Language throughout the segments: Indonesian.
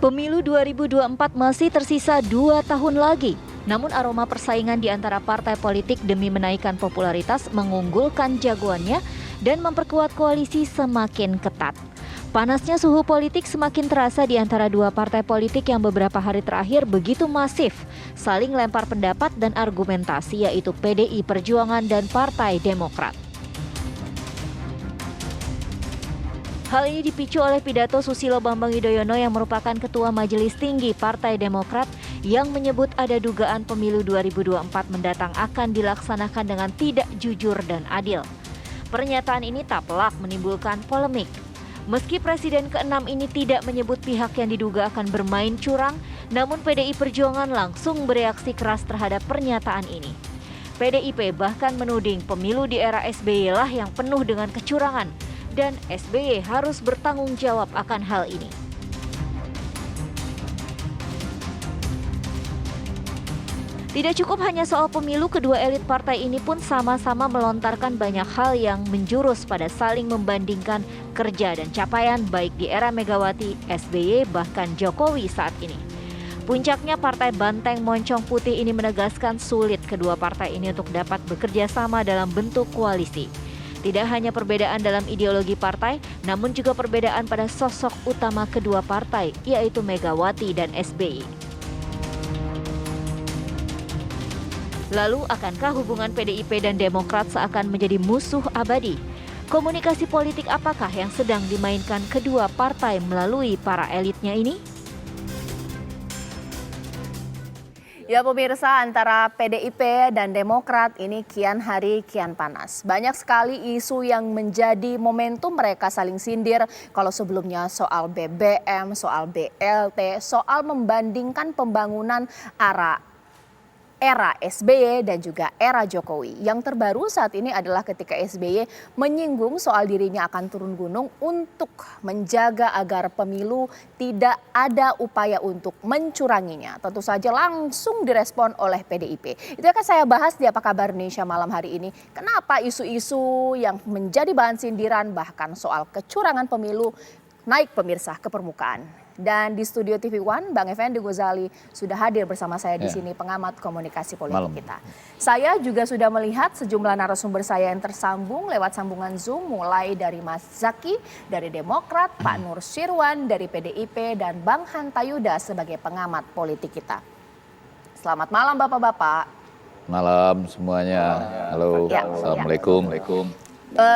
Pemilu 2024 masih tersisa 2 tahun lagi. Namun aroma persaingan di antara partai politik demi menaikkan popularitas, mengunggulkan jagoannya, dan memperkuat koalisi semakin ketat. Panasnya suhu politik semakin terasa di antara dua partai politik yang beberapa hari terakhir begitu masif saling lempar pendapat dan argumentasi, yaitu PDI Perjuangan dan Partai Demokrat. Hal ini dipicu oleh pidato Susilo Bambang Yudhoyono yang merupakan Ketua Majelis Tinggi Partai Demokrat yang menyebut ada dugaan pemilu 2024 mendatang akan dilaksanakan dengan tidak jujur dan adil. Pernyataan ini tak pelak menimbulkan polemik. Meski Presiden ke-6 ini tidak menyebut pihak yang diduga akan bermain curang, namun PDI Perjuangan langsung bereaksi keras terhadap pernyataan ini. PDIP bahkan menuding pemilu di era SBY lah yang penuh dengan kecurangan, dan SBY harus bertanggung jawab akan hal ini. Tidak cukup hanya soal pemilu, kedua elit partai ini pun sama-sama melontarkan banyak hal yang menjurus pada saling membandingkan kerja dan capaian baik di era Megawati, SBY, bahkan Jokowi saat ini. Puncaknya Partai Banteng Moncong Putih ini menegaskan sulit kedua partai ini untuk dapat bekerja sama dalam bentuk koalisi. Tidak hanya perbedaan dalam ideologi partai, namun juga perbedaan pada sosok utama kedua partai, yaitu Megawati dan SBY. Lalu, akankah hubungan PDIP dan Demokrat seakan menjadi musuh abadi? Komunikasi politik apakah yang sedang dimainkan kedua partai melalui para elitnya ini? Ya pemirsa, antara PDIP dan Demokrat ini kian hari kian panas. Banyak sekali isu yang menjadi momentum mereka saling sindir. Kalau sebelumnya soal BBM, soal BLT, soal membandingkan pembangunan era SBY dan juga era Jokowi. Yang terbaru saat ini adalah ketika SBY menyinggung soal dirinya akan turun gunung untuk menjaga agar pemilu tidak ada upaya untuk mencuranginya. Tentu saja langsung direspon oleh PDIP. Itu akan saya bahas di Apa Kabar Indonesia malam hari ini. Kenapa isu-isu yang menjadi bahan sindiran bahkan soal kecurangan pemilu naik pemirsa ke permukaan. Dan di studio TV One, Bang Effendi Ghazali sudah hadir bersama saya di sini, pengamat komunikasi politik kita. Saya juga sudah melihat sejumlah narasumber saya yang tersambung lewat sambungan Zoom, mulai dari Mas Zaky dari Demokrat, Pak Nur Syirwan dari PDIP, dan Bang Hanta Yuda sebagai pengamat politik kita. Selamat malam Bapak-Bapak. Malam semuanya. Halo, Assalamualaikum.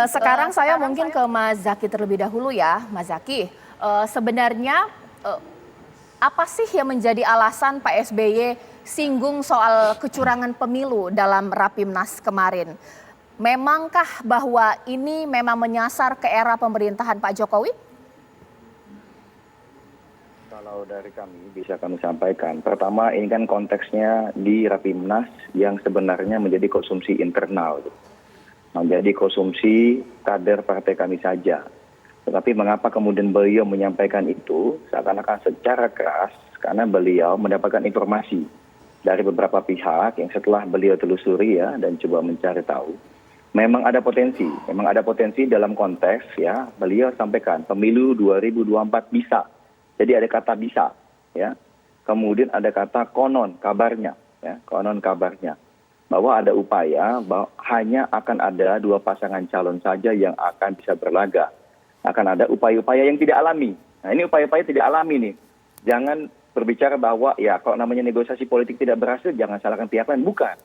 Sekarang saya mungkin ke Mas Zaky terlebih dahulu ya, Mas Zaky. Sebenarnya apa sih yang menjadi alasan Pak SBY singgung soal kecurangan pemilu dalam Rapimnas kemarin? Memangkah bahwa ini memang menyasar ke era pemerintahan Pak Jokowi? Kalau dari kami bisa kami sampaikan, pertama ini kan konteksnya di Rapimnas yang sebenarnya menjadi konsumsi internal, menjadi konsumsi kader partai kami saja. Tetapi mengapa kemudian beliau menyampaikan itu seakan-akan secara keras, karena beliau mendapatkan informasi dari beberapa pihak yang setelah beliau telusuri ya dan coba mencari tahu, memang ada potensi dalam konteks ya, beliau sampaikan pemilu 2024 bisa. Jadi ada kata bisa ya. Kemudian ada kata konon kabarnya ya, bahwa ada upaya bahwa hanya akan ada dua pasangan calon saja yang akan bisa berlaga. Akan ada upaya-upaya yang tidak alami. Nah ini upaya-upaya tidak alami nih. Jangan berbicara bahwa ya kalau namanya negosiasi politik tidak berhasil jangan salahkan pihak lain. Bukan.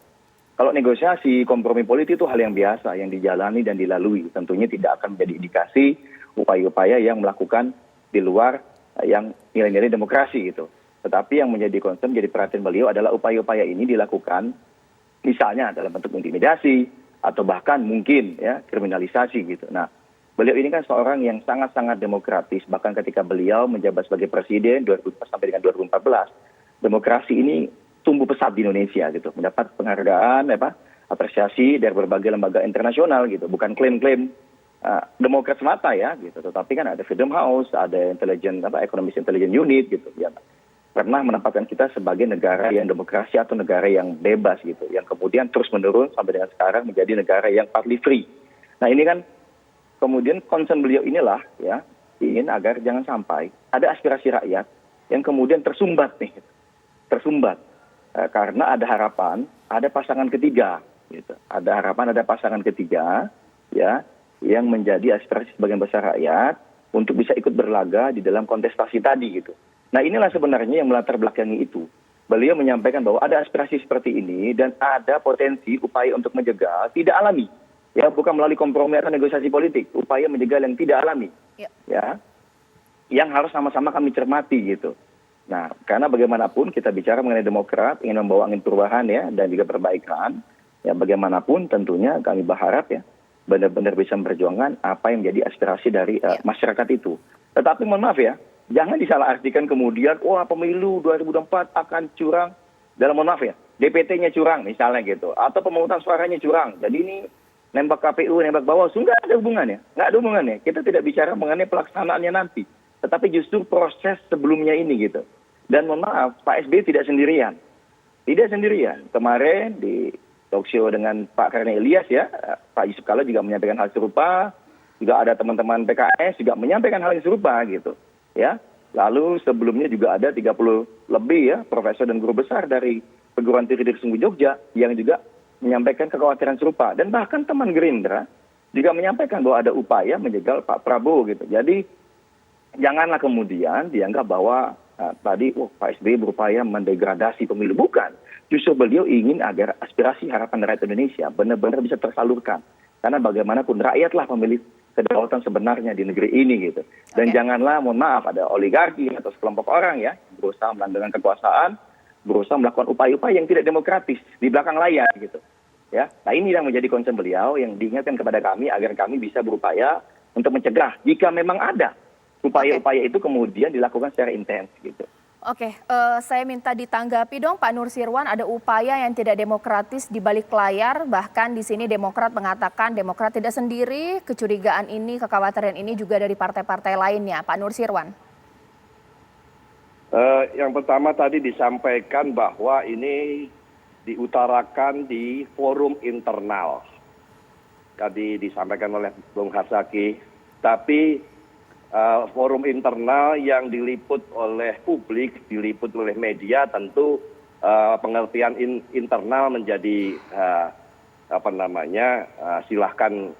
Kalau negosiasi kompromi politik itu hal yang biasa yang dijalani dan dilalui. Tentunya tidak akan menjadi indikasi upaya-upaya yang melakukan di luar yang nilai-nilai demokrasi gitu. Tetapi yang menjadi concern, menjadi perhatian beliau adalah upaya-upaya ini dilakukan misalnya dalam bentuk intimidasi atau bahkan mungkin ya kriminalisasi gitu. Nah, beliau ini kan seorang yang sangat-sangat demokratis, bahkan ketika beliau menjabat sebagai presiden 2004 sampai dengan 2014, demokrasi ini tumbuh pesat di Indonesia gitu, mendapat penghargaan apresiasi dari berbagai lembaga internasional gitu, bukan klaim-klaim demokrat semata ya gitu, tetapi kan ada Freedom House, ada Economist Intelligence Unit gitu ya. Pernah menempatkan kita sebagai negara yang demokrasi atau negara yang bebas gitu, yang kemudian terus menurun sampai dengan sekarang menjadi negara yang partly free. Nah ini kan kemudian concern beliau inilah ya ingin agar jangan sampai ada aspirasi rakyat yang kemudian tersumbat nih, tersumbat. Karena ada harapan, ada pasangan ketiga, gitu. Ada harapan, ada pasangan ketiga, ya, yang menjadi aspirasi sebagian besar rakyat untuk bisa ikut berlaga di dalam kontestasi tadi, gitu. Nah, inilah sebenarnya yang melatar belakangi itu. Beliau menyampaikan bahwa ada aspirasi seperti ini dan ada potensi upaya untuk menjegal tidak alami, ya, bukan melalui kompromi atau negosiasi politik, upaya menjegal yang tidak alami, ya, yang harus sama-sama kami cermati, gitu. Nah, karena bagaimanapun kita bicara mengenai Demokrat ingin membawa angin perubahan, ya, dan juga perbaikan, ya, bagaimanapun tentunya kami berharap, ya, benar-benar bisa memperjuangkan apa yang menjadi aspirasi dari masyarakat itu. Tetapi mohon maaf, ya, jangan disalahartikan kemudian, wah, pemilu 2024 akan curang, dalam mohon maaf, ya, DPT-nya curang misalnya, gitu, atau pemungutan suaranya curang. Jadi ini nembak KPU, nembak Bawaslu, nggak ada hubungannya, nggak ada hubungannya. Kita tidak bicara mengenai pelaksanaannya nanti, tetapi justru proses sebelumnya ini, gitu. Dan mohon maaf, Pak SBY tidak sendirian. Tidak sendirian. Kemarin di talkshow dengan Pak Karni Ilyas, ya, Pak Yusuf Kala juga menyampaikan hal serupa. Juga ada teman-teman PKS juga menyampaikan hal yang serupa, gitu. Ya. Lalu sebelumnya juga ada 30 lebih, ya, profesor dan guru besar dari perguruan tinggi di Sungguh Jogja yang juga menyampaikan kekhawatiran serupa. Dan bahkan teman Gerindra juga menyampaikan bahwa ada upaya menjegal Pak Prabowo, gitu. Jadi janganlah kemudian dianggap bahwa tadi Pak SBY berupaya mendegradasi pemilu. Bukan. Justru beliau ingin agar aspirasi harapan rakyat Indonesia benar-benar bisa tersalurkan. Karena bagaimanapun rakyatlah pemilik kedaulatan sebenarnya di negeri ini, gitu. Dan janganlah, mohon maaf, ada oligarki atau sekelompok orang, ya, berusaha melandangkan kekuasaan, berusaha melakukan upaya-upaya yang tidak demokratis di belakang layar, gitu. Ya. Nah, ini yang menjadi concern beliau yang diingatkan kepada kami agar kami bisa berupaya untuk mencegah jika memang ada upaya-upaya itu kemudian dilakukan secara intens, gitu. Oke, saya minta ditanggapi dong Pak Nursirwan, ada upaya yang tidak demokratis di balik layar, bahkan di sini Demokrat mengatakan Demokrat tidak sendiri, kecurigaan ini, kekhawatiran ini juga dari partai-partai lainnya. Pak Nursirwan. Yang pertama tadi disampaikan bahwa ini diutarakan di forum internal. Tadi disampaikan oleh Bung Harsaki, tapi forum internal yang diliput oleh publik, diliput oleh media, tentu pengertian internal menjadi silahkan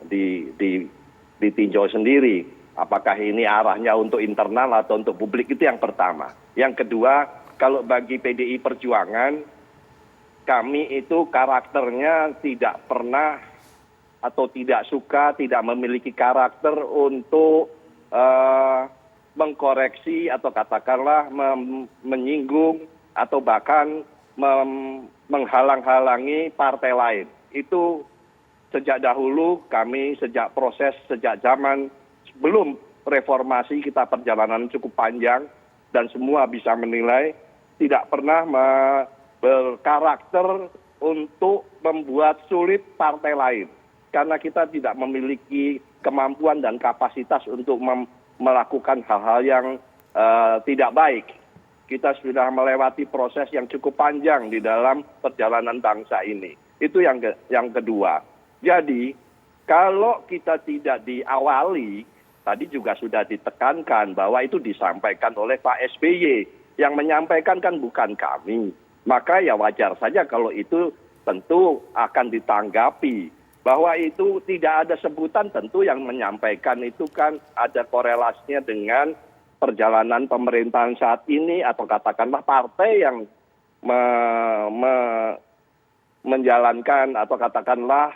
ditinjau sendiri. Apakah ini arahnya untuk internal atau untuk publik, itu yang pertama. Yang kedua, kalau bagi PDI Perjuangan, kami itu karakternya tidak pernah atau tidak suka, tidak memiliki karakter untuk mengkoreksi atau katakanlah menyinggung atau bahkan menghalang-halangi partai lain. Itu sejak dahulu kami, sejak zaman sebelum reformasi, kita perjalanan cukup panjang dan semua bisa menilai tidak pernah berkarakter untuk membuat sulit partai lain. Karena kita tidak memiliki kemampuan dan kapasitas untuk melakukan hal-hal yang tidak baik. Kita sudah melewati proses yang cukup panjang di dalam perjalanan bangsa ini. Itu yang kedua. Jadi kalau kita tidak diawali, tadi juga sudah ditekankan bahwa itu disampaikan oleh Pak SBY. Yang menyampaikan kan bukan kami. Maka ya wajar saja kalau itu tentu akan ditanggapi. Bahwa itu tidak ada sebutan, tentu yang menyampaikan itu kan ada korelasinya dengan perjalanan pemerintahan saat ini atau katakanlah partai yang menjalankan atau katakanlah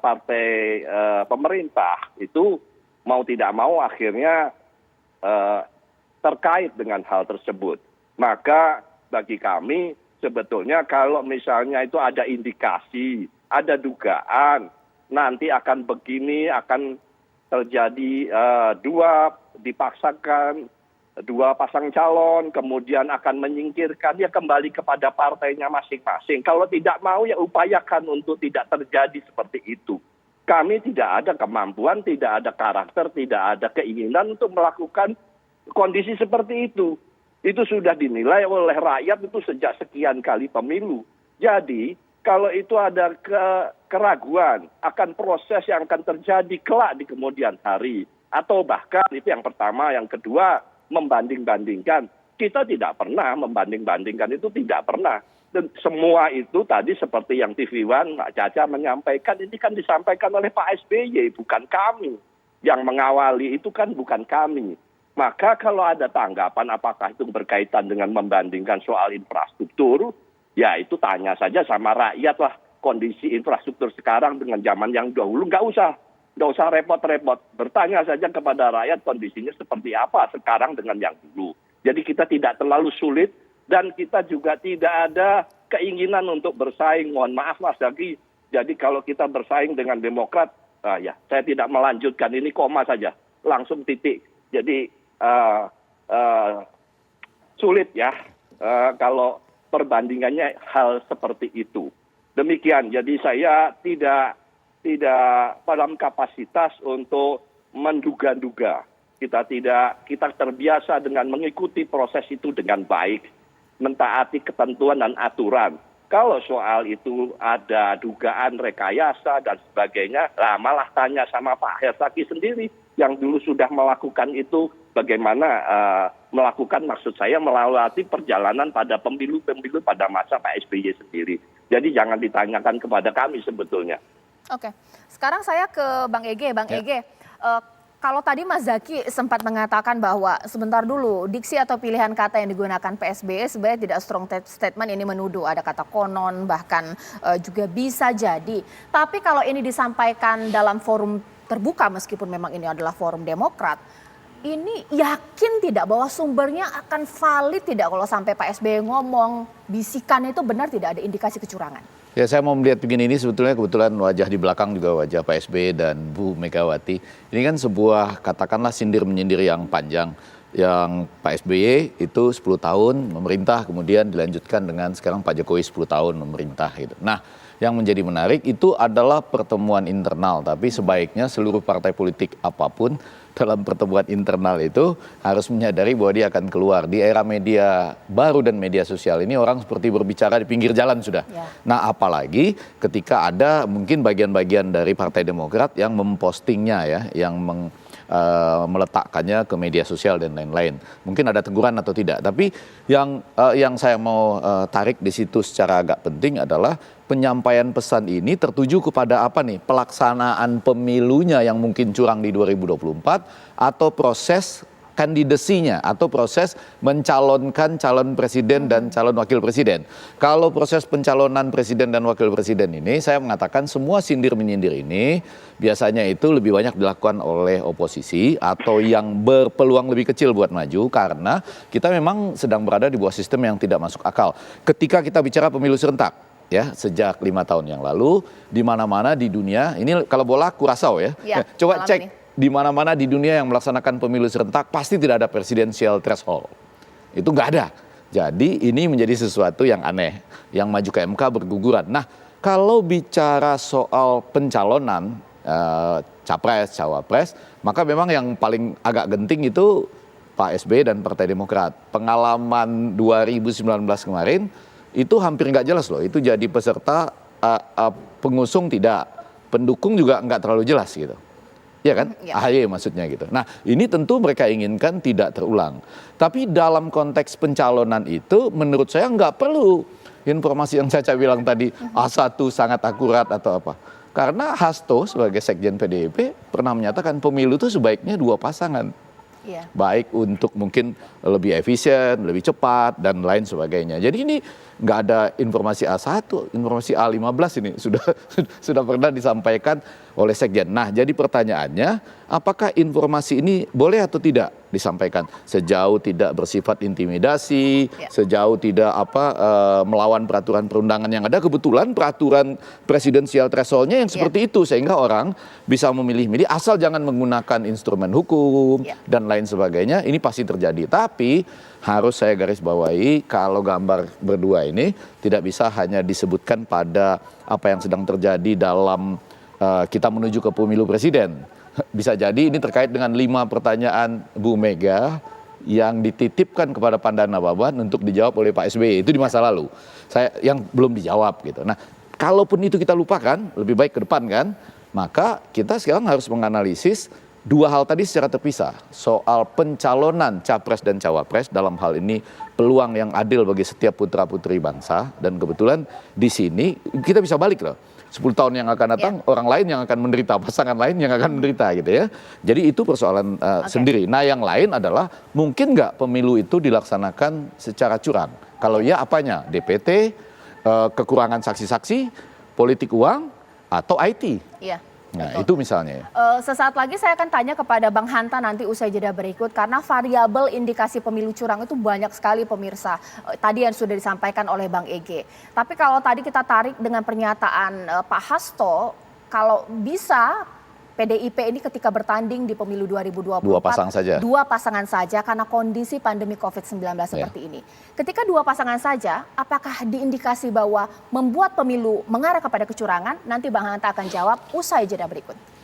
partai pemerintah itu mau tidak mau akhirnya terkait dengan hal tersebut. Maka bagi kami sebetulnya kalau misalnya itu ada indikasi, ada dugaan, nanti akan begini, akan terjadi dipaksakan dua pasang calon, kemudian akan menyingkirkan, ya kembali kepada partainya masing-masing. Kalau tidak mau, ya upayakan untuk tidak terjadi seperti itu. Kami tidak ada kemampuan, tidak ada karakter, tidak ada keinginan untuk melakukan kondisi seperti itu. Itu sudah dinilai oleh rakyat itu sejak sekian kali pemilu. Jadi, kalau itu ada keraguan akan proses yang akan terjadi kelak di kemudian hari. Atau bahkan itu yang pertama, yang kedua membanding-bandingkan. Kita tidak pernah membanding-bandingkan, itu tidak pernah. Dan semua itu tadi seperti yang TV One, Mbak Caca menyampaikan, ini kan disampaikan oleh Pak SBY, bukan kami. Yang mengawali itu kan bukan kami. Maka kalau ada tanggapan apakah itu berkaitan dengan membandingkan soal infrastruktur, ya itu tanya saja sama rakyat lah. Kondisi infrastruktur sekarang dengan zaman yang dahulu, nggak usah repot-repot. Bertanya saja kepada rakyat kondisinya seperti apa sekarang dengan yang dulu. Jadi kita tidak terlalu sulit dan kita juga tidak ada keinginan untuk bersaing. Mohon maaf Mas Zaky. Jadi kalau kita bersaing dengan Demokrat, ya saya tidak melanjutkan, ini koma saja, langsung titik. Jadi sulit ya kalau perbandingannya hal seperti itu. Demikian. Jadi saya tidak dalam kapasitas untuk menduga-duga. Kita terbiasa dengan mengikuti proses itu dengan baik, mentaati ketentuan dan aturan. Kalau soal itu ada dugaan rekayasa dan sebagainya, malah tanya sama Pak Herzaki sendiri yang dulu sudah melakukan itu, bagaimana melakukan, maksud saya melewati perjalanan pada pemilu-pemilu pada masa Pak SBY sendiri. Jadi jangan ditanyakan kepada kami sebetulnya. Oke, sekarang saya ke Bang Ege. Bang Ege, kalau tadi Mas Zaky sempat mengatakan bahwa sebentar dulu diksi atau pilihan kata yang digunakan PSBY sebenarnya tidak strong statement, ini menuduh ada kata konon, bahkan juga bisa jadi. Tapi kalau ini disampaikan dalam forum terbuka meskipun memang ini adalah forum Demokrat, ini yakin tidak bahwa sumbernya akan valid tidak kalau sampai Pak SBY ngomong bisikan itu benar, tidak ada indikasi kecurangan? Ya, saya mau melihat begini, ini sebetulnya kebetulan wajah di belakang juga wajah Pak SBY dan Bu Megawati. Ini kan sebuah katakanlah sindir-menyindir yang panjang. Yang Pak SBY itu 10 tahun memerintah, kemudian dilanjutkan dengan sekarang Pak Jokowi 10 tahun memerintah gitu. Nah, yang menjadi menarik itu adalah pertemuan internal, tapi sebaiknya seluruh partai politik apapun dalam pertemuan internal itu harus menyadari bahwa dia akan keluar. Di era media baru dan media sosial ini orang seperti berbicara di pinggir jalan sudah. Ya. Nah, apalagi ketika ada mungkin bagian-bagian dari Partai Demokrat yang mempostingnya ya, yang meletakkannya ke media sosial dan lain-lain. Mungkin ada teguran atau tidak. Tapi yang saya mau tarik di situ secara agak penting adalah penyampaian pesan ini tertuju kepada apa nih? Pelaksanaan pemilunya yang mungkin curang di 2024 atau proses kandidasinya atau proses mencalonkan calon presiden dan calon wakil presiden. Kalau proses pencalonan presiden dan wakil presiden ini, saya mengatakan semua sindir-menyindir ini biasanya itu lebih banyak dilakukan oleh oposisi atau yang berpeluang lebih kecil buat maju karena kita memang sedang berada di bawah sistem yang tidak masuk akal. Ketika kita bicara pemilu serentak, ya sejak 5 tahun yang lalu, di mana-mana di dunia, ini kalau bola Kurasau ya, coba cek ini. Di mana-mana di dunia yang melaksanakan pemilu serentak pasti tidak ada presidensial threshold. Itu nggak ada. Jadi ini menjadi sesuatu yang aneh. Yang maju ke MK berguguran. Nah, kalau bicara soal pencalonan capres, cawapres, maka memang yang paling agak genting itu Pak SBY dan Partai Demokrat. Pengalaman 2019 kemarin itu hampir nggak jelas loh. Itu jadi peserta pengusung tidak, pendukung juga nggak terlalu jelas gitu. Ya kan, ya. AHY maksudnya gitu. Nah, ini tentu mereka inginkan tidak terulang. Tapi dalam konteks pencalonan itu menurut saya nggak perlu informasi yang Caca bilang tadi A1 sangat akurat atau apa. Karena Hasto sebagai Sekjen PDIP pernah menyatakan pemilu itu sebaiknya 2 pasangan. Ya. Baik untuk mungkin lebih efisien, lebih cepat dan lain sebagainya. Jadi ini nggak ada informasi A1, informasi A15 ini sudah pernah disampaikan oleh Sekjen. Nah, jadi pertanyaannya, apakah informasi ini boleh atau tidak disampaikan sejauh tidak bersifat intimidasi, sejauh tidak melawan peraturan perundangan yang ada. Kebetulan peraturan presidensial threshold-nya yang seperti itu sehingga orang bisa memilih-milih asal jangan menggunakan instrumen hukum dan lain sebagainya. Ini pasti terjadi. Tapi harus saya garis bawahi kalau gambar berdua ini tidak bisa hanya disebutkan pada apa yang sedang terjadi dalam kita menuju ke pemilu presiden. Bisa jadi ini terkait dengan 5 pertanyaan Bu Mega yang dititipkan kepada Pandana Baban untuk dijawab oleh Pak SBY. Itu di masa lalu. Yang belum dijawab gitu. Nah, kalaupun itu kita lupakan, lebih baik ke depan kan, maka kita sekarang harus menganalisis dua hal tadi secara terpisah. Soal pencalonan capres dan cawapres dalam hal ini peluang yang adil bagi setiap putra-putri bangsa. Dan kebetulan di sini kita bisa balik loh. 10 tahun yang akan datang, orang lain yang akan menderita, pasangan lain yang akan menderita gitu ya. Jadi itu persoalan sendiri. Nah yang lain adalah mungkin nggak pemilu itu dilaksanakan secara curang. Kalau ya apanya? DPT, kekurangan saksi-saksi, politik uang, atau IT. Iya. Nah betul. itu misalnya. Sesaat lagi saya akan tanya kepada Bang Hanta nanti usai jeda berikut karena variabel indikasi pemilu curang itu banyak sekali pemirsa. Tadi yang sudah disampaikan oleh Bang Ege. Tapi kalau tadi kita tarik dengan pernyataan Pak Hasto, kalau bisa PDIP ini ketika bertanding di pemilu 2024 Dua pasang saja. Dua pasangan saja karena kondisi pandemi COVID-19 seperti ini. Ketika dua pasangan saja, apakah diindikasi bahwa membuat pemilu mengarah kepada kecurangan? Nanti Bang Hanta akan jawab usai jeda berikut.